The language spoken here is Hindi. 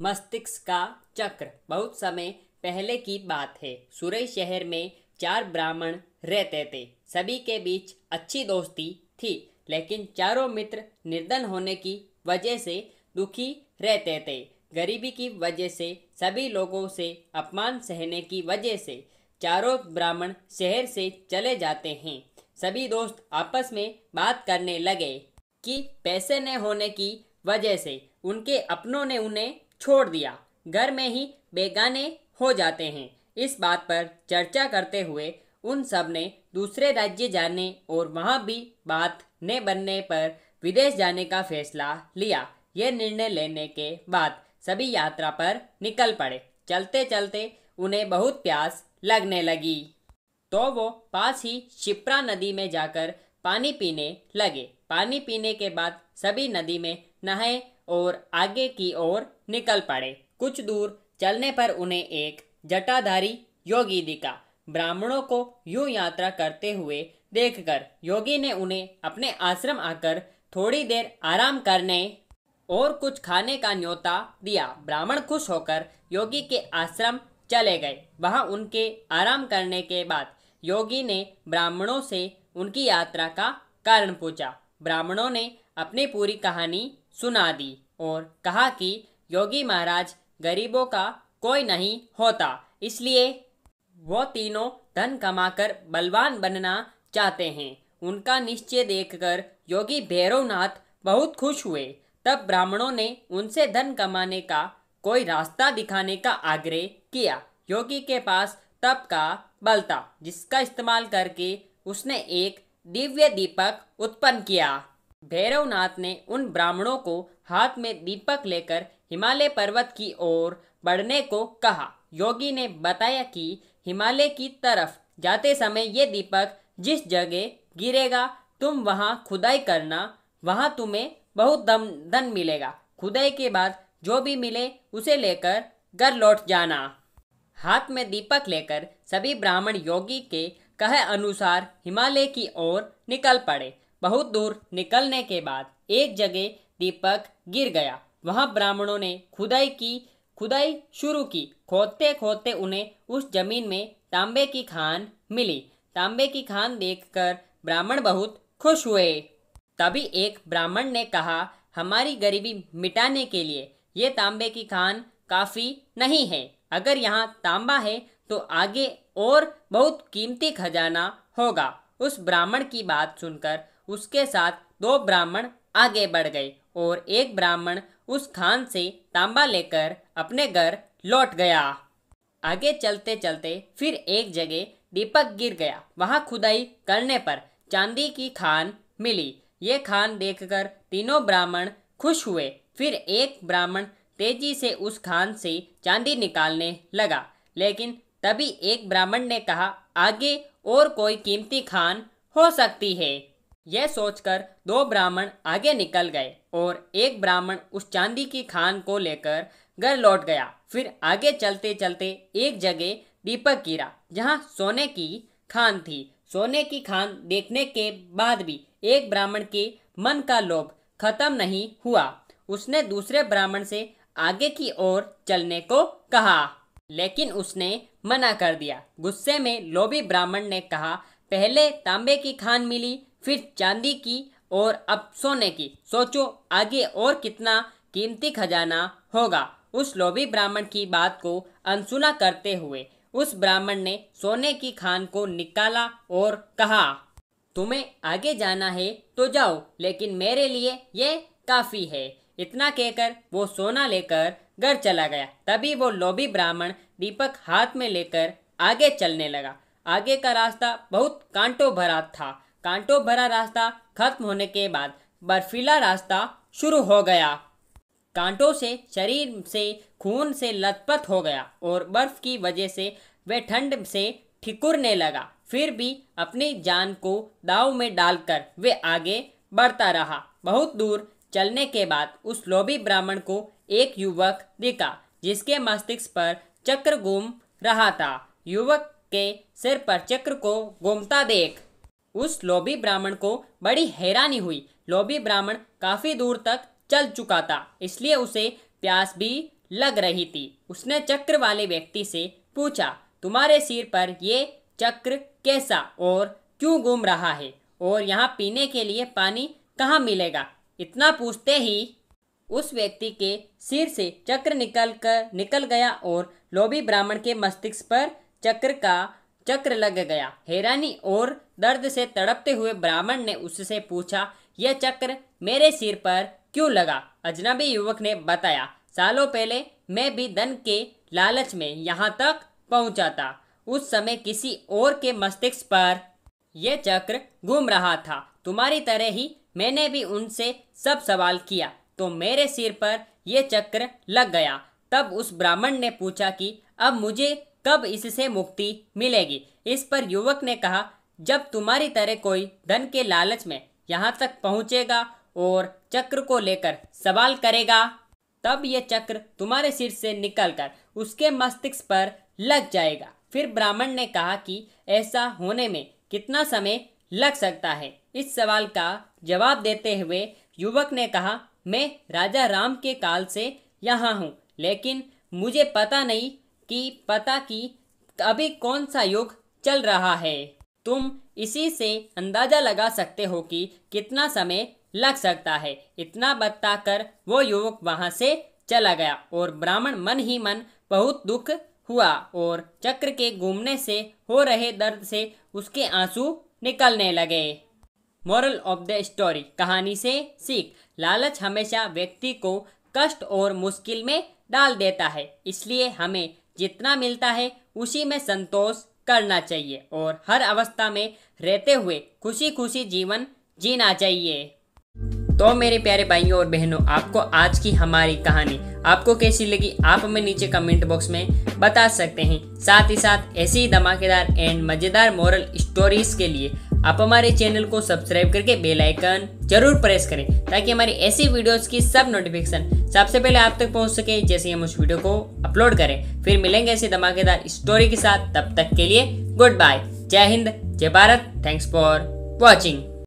मस्तिष्क का चक्र। बहुत समय पहले की बात है। सुरई शहर में 4 ब्राह्मण रहते थे। सभी के बीच अच्छी दोस्ती थी, लेकिन चारों मित्र निर्धन होने की वजह से दुखी रहते थे। गरीबी की वजह से, सभी लोगों से अपमान सहने की वजह से चारों ब्राह्मण शहर से चले जाते हैं। सभी दोस्त आपस में बात करने लगे कि पैसे न होने की वजह से उनके अपनों ने उन्हें छोड़ दिया, घर में ही बेगाने हो जाते हैं। इस बात पर चर्चा करते हुए उन सब ने दूसरे राज्य जाने और वहां भी बात न बनने पर विदेश जाने का फैसला लिया। यह निर्णय लेने के बाद सभी यात्रा पर निकल पड़े। चलते चलते उन्हें बहुत प्यास लगने लगी, तो वो पास ही शिप्रा नदी में जाकर पानी पीने लगे। पानी पीने के बाद सभी नदी में नहाए और आगे की ओर निकल पड़े। कुछ दूर चलने पर उन्हें एक जटाधारी योगी दिखा। ब्राह्मणों को यूं यात्रा करते हुए देखकर योगी ने उन्हें अपने आश्रम आकर थोड़ी देर आराम करने और कुछ खाने का न्योता दिया। ब्राह्मण खुश होकर योगी के आश्रम चले गए। वहां उनके आराम करने के बाद योगी ने ब्राह्मणों से उनकी यात्रा का कारण पूछा। ब्राह्मणों ने अपनी पूरी कहानी सुना दी और कहा कि योगी महाराज गरीबों का कोई नहीं होता, इसलिए वो तीनों धन कमाकर बलवान बनना चाहते हैं। उनका निश्चय देखकर योगी भैरवनाथ बहुत खुश हुए। तब ब्राह्मणों ने उनसे धन कमाने का कोई रास्ता दिखाने का आग्रह किया। योगी के पास तप का बल था, जिसका इस्तेमाल करके उसने एक दिव्य दीपक उत्पन्न किया। भैरवनाथ ने उन ब्राह्मणों को हाथ में दीपक लेकर हिमालय पर्वत की ओर बढ़ने को कहा। योगी ने बताया कि हिमालय की तरफ जाते समय ये दीपक जिस जगह गिरेगा तुम वहां खुदाई करना, वहां तुम्हें बहुत धन मिलेगा। खुदाई के बाद जो भी मिले उसे लेकर घर लौट जाना। हाथ में दीपक लेकर सभी ब्राह्मण योगी के कहे अनुसार हिमालय की ओर निकल पड़े। बहुत दूर निकलने के बाद एक जगह दीपक गिर गया। वहां ब्राह्मणों ने खुदाई शुरू की। खोदते खोदते उन्हें उस जमीन में तांबे की खान मिली। तांबे की खान देखकर ब्राह्मण बहुत खुश हुए। तभी एक ब्राह्मण ने कहा, हमारी गरीबी मिटाने के लिए ये तांबे की खान काफी नहीं है। अगर यहाँ तांबा है तो आगे और बहुत कीमती खजाना होगा। उस ब्राह्मण की बात सुनकर उसके साथ 2 ब्राह्मण आगे बढ़ गए और एक ब्राह्मण उस खान से तांबा लेकर अपने घर लौट गया। आगे चलते चलते फिर एक जगह दीपक गिर गया। वहां खुदाई करने पर चांदी की खान मिली। ये खान देखकर तीनों ब्राह्मण खुश हुए। फिर एक ब्राह्मण तेजी से उस खान से चांदी निकालने लगा, लेकिन तभी एक ब्राह्मण ने कहा, आगे और कोई कीमती खान हो सकती है। यह सोचकर 2 ब्राह्मण आगे निकल गए और एक ब्राह्मण उस चांदी की खान को लेकर घर लौट गया। फिर आगे चलते चलते एक जगह दीपक गिरा जहां सोने की खान थी। सोने की खान देखने के बाद भी एक ब्राह्मण के मन का लोभ खत्म नहीं हुआ। उसने दूसरे ब्राह्मण से आगे की ओर चलने को कहा, लेकिन उसने मना कर दिया। गुस्से में लोभी ब्राह्मण ने कहा, पहले तांबे की खान मिली, फिर चांदी की और अब सोने की। सोचो आगे और कितना कीमती खजाना होगा। उस लोभी ब्राह्मण की बात को अनसुना करते हुए उस ब्राह्मण ने सोने की खान को निकाला और कहा, तुम्हें आगे जाना है तो जाओ, लेकिन मेरे लिए ये काफी है। इतना कहकर वो सोना लेकर घर चला गया। तभी वो लोभी ब्राह्मण दीपक हाथ में लेकर आगे चलने लगा। आगे का रास्ता बहुत कांटों भरा था। कांटों भरा रास्ता खत्म होने के बाद बर्फीला रास्ता शुरू हो गया। कांटों से शरीर से खून से लथपथ हो गया और बर्फ की वजह से वह ठंड से ठिकुरने लगा। फिर भी अपनी जान को दांव में डालकर वे आगे बढ़ता रहा। बहुत दूर चलने के बाद उस लोभी ब्राह्मण को एक युवक दिखा, जिसके मस्तिष्क पर चक्र घूम रहा था। युवक के सिर पर चक्र को घूमता देख उस लोभी ब्राह्मण को बड़ी हैरानी हुई। लोभी ब्राह्मण काफी दूर तक चल चुका था, इसलिए उसे प्यास भी लग रही थी। उसने चक्र वाले व्यक्ति से पूछा, तुम्हारे सिर पर ये चक्र कैसा और क्यों घूम रहा है, और यहाँ पीने के लिए पानी कहाँ मिलेगा? इतना पूछते ही उस व्यक्ति के सिर से चक्र निकल गया और लोभी ब्राह्मण के मस्तिष्क पर चक्र लग गया। हैरानी और दर्द से तड़पते हुए ब्राह्मण ने उससे पूछा, यह चक्र मेरे सिर पर क्यों लगा? अजनबी युवक ने बताया, सालों पहले मैं भी धन के लालच में यहाँ तक पहुँचा था। उस समय किसी और के मस्तिष्क पर यह चक्र घूम रहा था। तुम्हारी तरह ही मैंने भी उनसे सब सवाल किया तो मेरे सिर पर यह चक्र लग गया। तब उस ब्राह्मण ने पूछा कि अब मुझे कब इससे मुक्ति मिलेगी? इस पर युवक ने कहा, जब तुम्हारी तरह कोई धन के लालच में यहाँ तक पहुँचेगा और चक्र को लेकर सवाल करेगा, तब यह चक्र तुम्हारे सिर से निकलकर उसके मस्तिष्क पर लग जाएगा। फिर ब्राह्मण ने कहा कि ऐसा होने में कितना समय लग सकता है? इस सवाल का जवाब देते हुए युवक ने कहा, मैं राजा राम के काल से यहाँ हूँ, लेकिन मुझे पता नहीं कि अभी कौन सा युग चल रहा है। तुम इसी से अंदाजा लगा सकते हो कि कितना समय लग सकता है। इतना बताकर वो युवक वहाँ से चला गया और ब्राह्मण मन ही मन बहुत दुख हुआ और चक्र के घूमने से हो रहे दर्द से उसके आंसू निकलने लगे। मोरल ऑफ द स्टोरी, कहानी से सीख, लालच हमेशा व्यक्ति को कष्ट और मुश्किल में डाल देता है, इसलिए हमें जितना मिलता है उसी में संतोष करना चाहिए और हर अवस्था में रहते हुए खुशी खुशी जीवन जीना चाहिए। तो मेरे प्यारे भाइयों और बहनों, आपको आज की हमारी कहानी आपको कैसी लगी आप हमें नीचे कमेंट बॉक्स में बता सकते हैं। साथ ही साथ ऐसी ही धमाकेदार एंड मज़ेदार मोरल स्टोरीज के लिए आप हमारे चैनल को सब्सक्राइब करके बेल आइकन जरूर प्रेस करें ताकि हमारी ऐसी वीडियोस की सब नोटिफिकेशन सबसे पहले आप तक पहुंच सके जैसे हम उस वीडियो को अपलोड करें। फिर मिलेंगे ऐसी धमाकेदार स्टोरी के साथ, तब तक के लिए गुड बाय। जय हिंद, जय भारत। Thanks for watching.